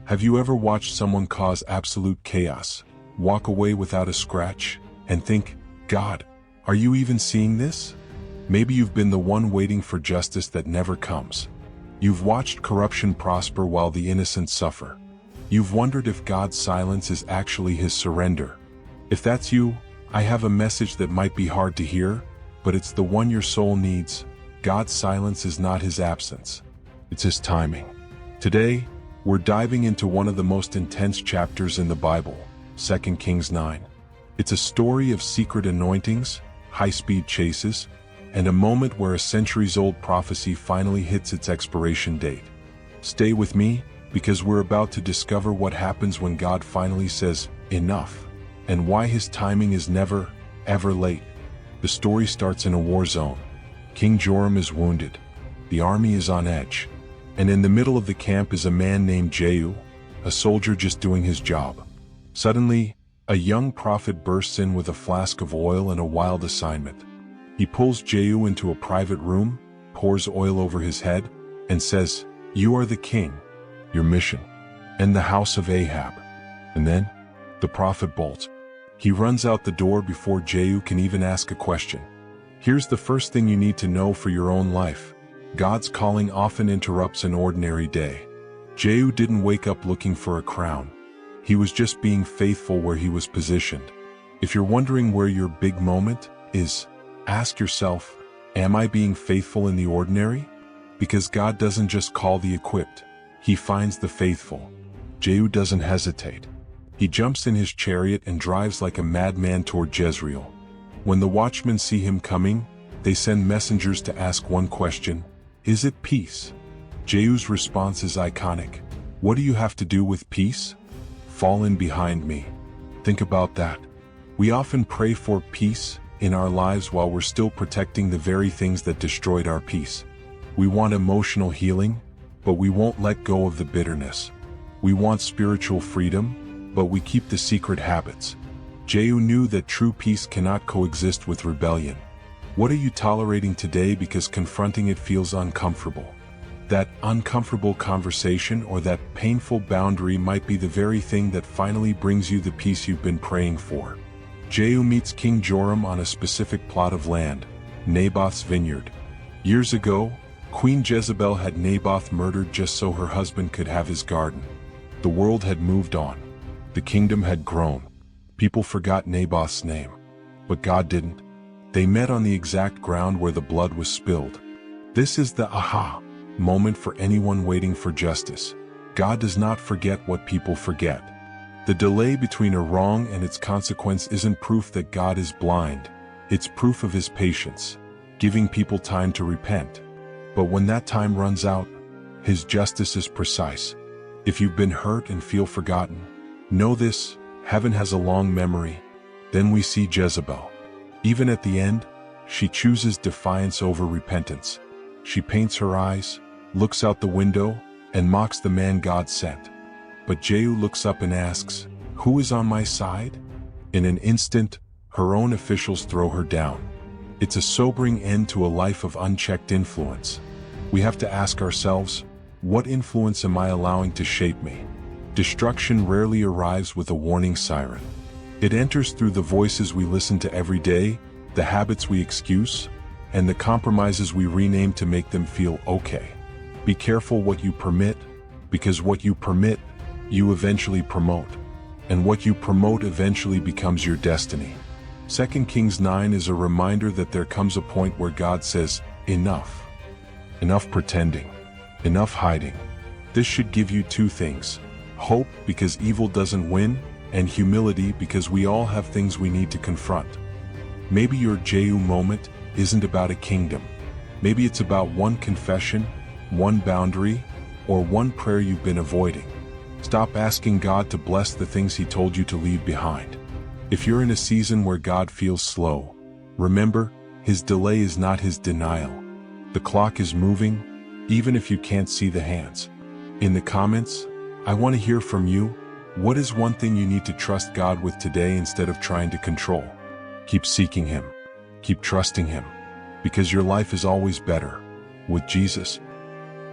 Have you ever watched someone cause absolute chaos, walk away without a scratch, and think, God, are you even seeing this? Maybe you've been the one waiting for justice that never comes. You've watched corruption prosper while the innocent suffer. You've wondered if God's silence is actually his surrender. If that's you, I have a message that might be hard to hear, but it's the one your soul needs. God's silence is not his absence. It's his timing. Today, we're diving into one of the most intense chapters in the Bible, 2 Kings 9. It's a story of secret anointings, high-speed chases, and a moment where a centuries-old prophecy finally hits its expiration date. Stay with me, because we're about to discover what happens when God finally says, enough, and why his timing is never, ever late. The story starts in a war zone. King Joram is wounded. The army is on edge. And in the middle of the camp is a man named Jehu, a soldier just doing his job. Suddenly, a young prophet bursts in with a flask of oil and a wild assignment. He pulls Jehu into a private room, pours oil over his head, and says, "You are the king. Your mission. And the house of Ahab." And then, the prophet bolts. He runs out the door before Jehu can even ask a question. Here's the first thing you need to know for your own life. God's calling often interrupts an ordinary day. Jehu didn't wake up looking for a crown. He was just being faithful where he was positioned. If you're wondering where your big moment is, ask yourself, am I being faithful in the ordinary? Because God doesn't just call the equipped, he finds the faithful. Jehu doesn't hesitate. He jumps in his chariot and drives like a madman toward Jezreel. When the watchmen see him coming, they send messengers to ask one question: is it peace? Jehu's response is iconic. What do you have to do with peace? Fall in behind me. Think about that. We often pray for peace in our lives while we're still protecting the very things that destroyed our peace. We want emotional healing, but we won't let go of the bitterness. We want spiritual freedom, but we keep the secret habits. Jehu knew that true peace cannot coexist with rebellion. What are you tolerating today because confronting it feels uncomfortable? That uncomfortable conversation or that painful boundary might be the very thing that finally brings you the peace you've been praying for. Jehu meets King Joram on a specific plot of land, Naboth's vineyard. Years ago, Queen Jezebel had Naboth murdered just so her husband could have his garden. The world had moved on. The kingdom had grown. People forgot Naboth's name. But God didn't. They met on the exact ground where the blood was spilled. This is the aha moment for anyone waiting for justice. God does not forget what people forget. The delay between a wrong and its consequence isn't proof that God is blind. It's proof of his patience, giving people time to repent. But when that time runs out, his justice is precise. If you've been hurt and feel forgotten, know this: heaven has a long memory. Then we see Jezebel. Even at the end, she chooses defiance over repentance. She paints her eyes, looks out the window, and mocks the man God sent. But Jehu looks up and asks, "Who is on my side?" In an instant, her own officials throw her down. It's a sobering end to a life of unchecked influence. We have to ask ourselves, what influence am I allowing to shape me? Destruction rarely arrives with a warning siren. It enters through the voices we listen to every day, the habits we excuse, and the compromises we rename to make them feel okay. Be careful what you permit, because what you permit, you eventually promote. And what you promote eventually becomes your destiny. 2 Kings 9 is a reminder that there comes a point where God says, enough. Enough pretending. Enough hiding. This should give you two things: hope because evil doesn't win, and humility because we all have things we need to confront. Maybe your Jehu moment isn't about a kingdom. Maybe it's about one confession, one boundary, or one prayer you've been avoiding. Stop asking God to bless the things he told you to leave behind. If you're in a season where God feels slow, remember, his delay is not his denial. The clock is moving, even if you can't see the hands. In the comments, I want to hear from you. What is one thing you need to trust God with today instead of trying to control? Keep seeking him. Keep trusting him. Because your life is always better with Jesus.